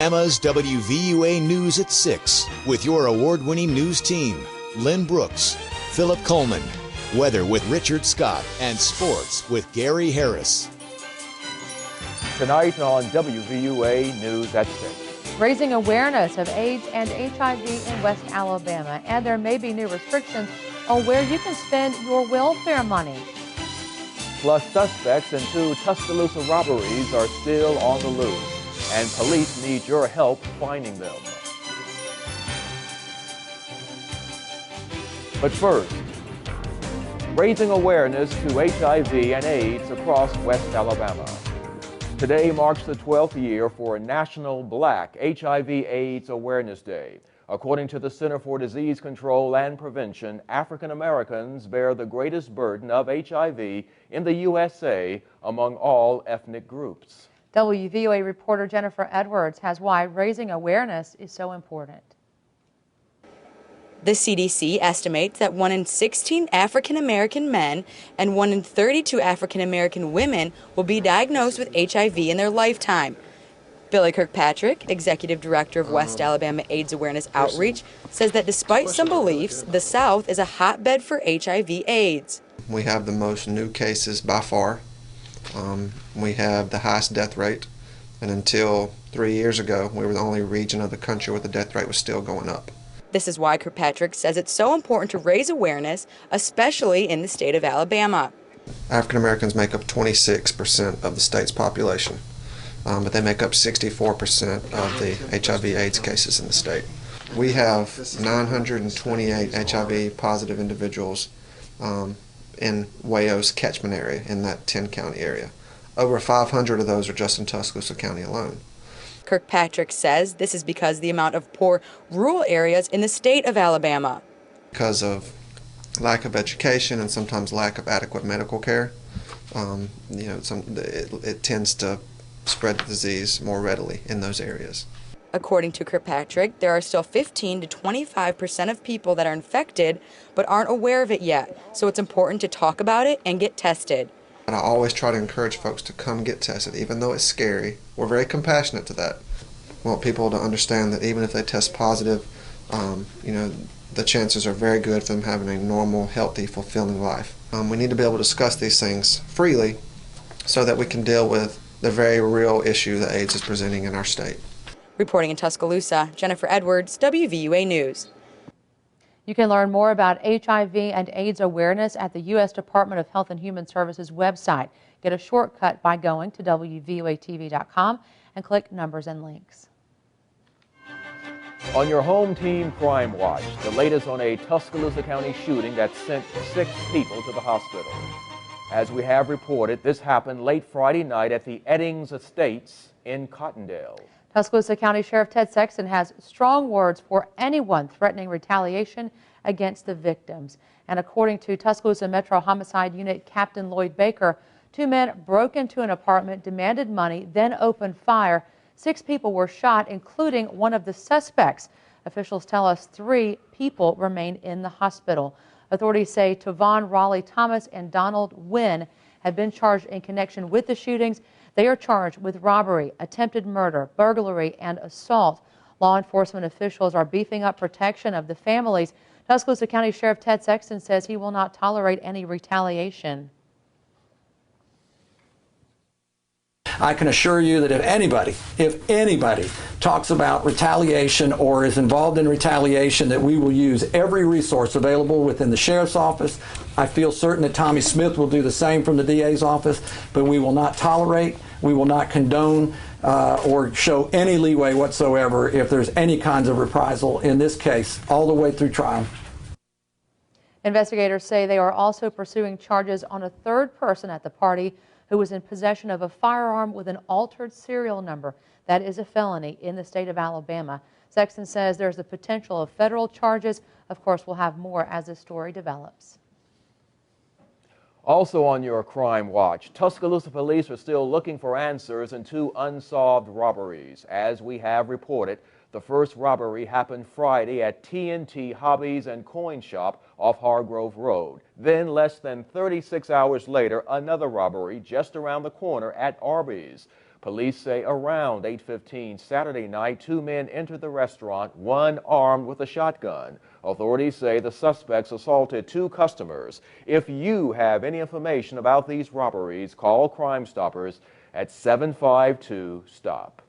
Emma's WVUA News at 6 with your award-winning news team, Lynn Brooks, Philip Coleman, weather with Richard Scott, and sports with Gary Harris. Tonight on WVUA News at 6. Raising awareness of AIDS and HIV in West Alabama, and there may be new restrictions on where you can spend your welfare money. Plus, suspects in 2 Tuscaloosa robberies are still on the loose, and police need your help finding them. But first, raising awareness to HIV and AIDS across West Alabama. Today marks the 12th year for National Black HIV/AIDS Awareness Day. According to the Center for Disease Control and Prevention, African Americans bear the greatest burden of HIV in the USA among all ethnic groups. WVUA reporter Jennifer Edwards has why raising awareness is so important. The CDC estimates that 1 in 16 African American men and 1 in 32 African American women will be diagnosed with HIV in their lifetime. Billy Kirkpatrick, Executive Director of West Alabama AIDS Awareness Outreach, says that despite some beliefs, the South is a hotbed for HIV/AIDS. We have the most new cases by far. We have the highest death rate, and until 3 years ago, we were the only region of the country where the death rate was still going up. This is why Kirkpatrick says it's so important to raise awareness, especially in the state of Alabama. African Americans make up 26% of the state's population, but they make up 64% of the HIV/AIDS cases in the state. We have 928 HIV positive individuals in WAO's catchment area in that 10-county area. Over 500 of those are just in Tuscaloosa County alone. Kirkpatrick says this is because the amount of poor rural areas in the state of Alabama. Because of lack of education and sometimes lack of adequate medical care, it tends to spread the disease more readily in those areas. According to Kirkpatrick, there are still 15 to 25% of people that are infected but aren't aware of it yet, so it's important to talk about it and get tested. And I always try to encourage folks to come get tested, even though it's scary. We're very compassionate to that. We want people to understand that even if they test positive, the chances are very good for them having a normal, healthy, fulfilling life. We need to be able to discuss these things freely so that we can deal with the very real issue that AIDS is presenting in our state. Reporting in Tuscaloosa, Jennifer Edwards, WVUA News. You can learn more about HIV and AIDS awareness at the U.S. Department of Health and Human Services website. Get a shortcut by going to WVUATV.com and click Numbers and Links. On your home team Crime Watch, the latest on a Tuscaloosa County shooting that sent 6 people to the hospital. As we have reported, this happened late Friday night at the Eddings Estates in Cottondale. Tuscaloosa County Sheriff Ted Sexton has strong words for anyone threatening retaliation against the victims. And according to Tuscaloosa Metro Homicide Unit Captain Lloyd Baker, 2 men broke into an apartment, demanded money, then opened fire. 6 people were shot, including one of the suspects. Officials tell us 3 people remain in the hospital. Authorities say Tavon Raleigh Thomas and Donald Wynn have been charged in connection with the shootings. They are charged with robbery, attempted murder, burglary, and assault. Law enforcement officials are beefing up protection of the families. Tuscaloosa County Sheriff Ted Sexton says he will not tolerate any retaliation. I can assure you that if anybody talks about retaliation or is involved in retaliation, that we will use every resource available within the sheriff's office. I feel certain that Tommy Smith will do the same from the DA's office, but we will not tolerate, we will not condone or show any leeway whatsoever if there's any kinds of reprisal in this case, all the way through trial. Investigators say they are also pursuing charges on a 3rd person at the party who was in possession of a firearm with an altered serial number. That is a felony in the state of Alabama. Sexton says there's the potential of federal charges. Of course, we'll have more as this story develops. Also on your Crime Watch, Tuscaloosa police are still looking for answers in 2 unsolved robberies. As we have reported, the first robbery happened Friday at T&T Hobbies and Coin Shop off Hargrove Road. Then, less than 36 hours later, another robbery just around the corner at Arby's. Police say around 8:15 Saturday night, 2 men entered the restaurant, one armed with a shotgun. Authorities say the suspects assaulted 2 customers. If you have any information about these robberies, call Crime Stoppers at 752-STOP.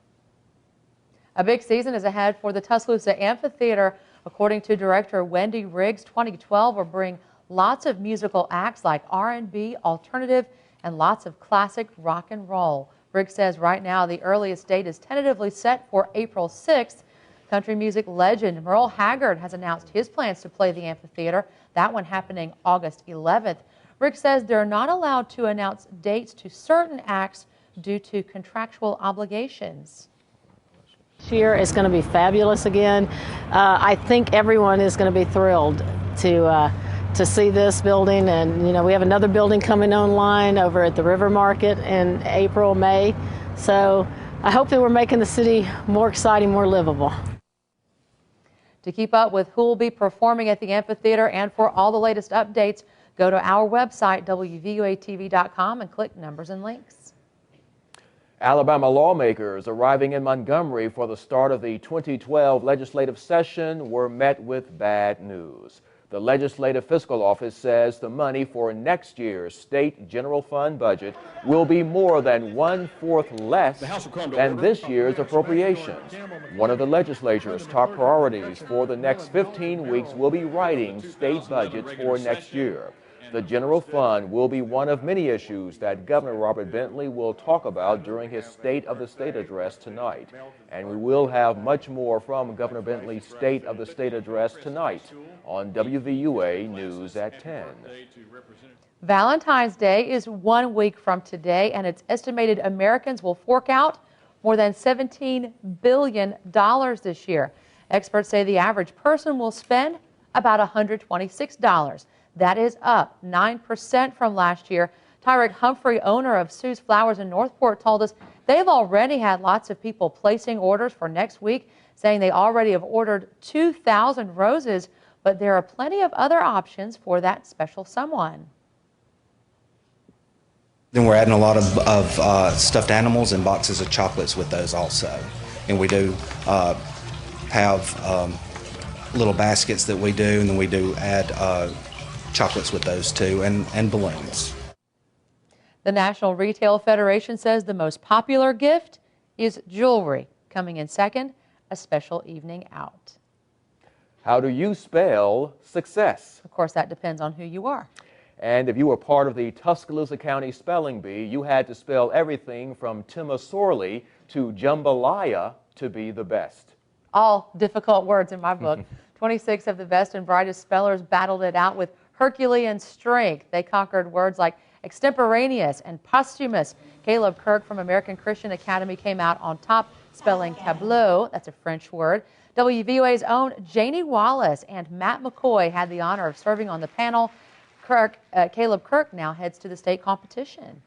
A big season is ahead for the Tuscaloosa Amphitheater. According to director Wendy Riggs, 2012 will bring lots of musical acts like R&B, alternative, and lots of classic rock and roll. Riggs says right now the earliest date is tentatively set for April 6th. Country music legend Merle Haggard has announced his plans to play the amphitheater, that one happening August 11th. Riggs says they're not allowed to announce dates to certain acts due to contractual obligations. This year is going to be fabulous again. I think everyone is going to be thrilled to see this building, and we have another building coming online over at the River Market in April, May. So I hope that we're making the city more exciting, more livable. To keep up with who will be performing at the amphitheater and for all the latest updates, go to our website, WVUATV.com, and click Numbers and Links. Alabama lawmakers arriving in Montgomery for the start of the 2012 legislative session were met with bad news. The Legislative Fiscal Office says the money for next year's state general fund budget will be more than 1/4 less than this year's appropriations. One of the legislature's top priorities for the next 15 weeks will be writing state budgets for next year. The general fund will be one of many issues that Governor Robert Bentley will talk about during his State of the State address tonight. And we will have much more from Governor Bentley's State of the State address tonight on WVUA News at 10. Valentine's Day is 1 week from today, and it's estimated Americans will fork out more than $17 billion this year. Experts say the average person will spend about $126. That is up 9% from last year. Tyrek Humphrey, owner of Sue's Flowers in Northport, told us they've already had lots of people placing orders for next week, saying they already have ordered 2,000 roses, but there are plenty of other options for that special someone. Then we're adding a lot of stuffed animals and boxes of chocolates with those also. And we do have little baskets that we do, and then we do add chocolates with those too, and balloons. The National Retail Federation says the most popular gift is jewelry. Coming in second, a special evening out. How do you spell success? Of course, that depends on who you are. And if you were part of the Tuscaloosa County Spelling Bee, you had to spell everything from Timosorely to jambalaya to be the best. All difficult words in my book. 26 of the best and brightest spellers battled it out with Herculean strength. They conquered words like extemporaneous and posthumous. Caleb Kirk from American Christian Academy came out on top, spelling tableau. That's a French word. WVUA's own Janie Wallace and Matt McCoy had the honor of serving on the panel. Caleb Kirk now heads to the state competition.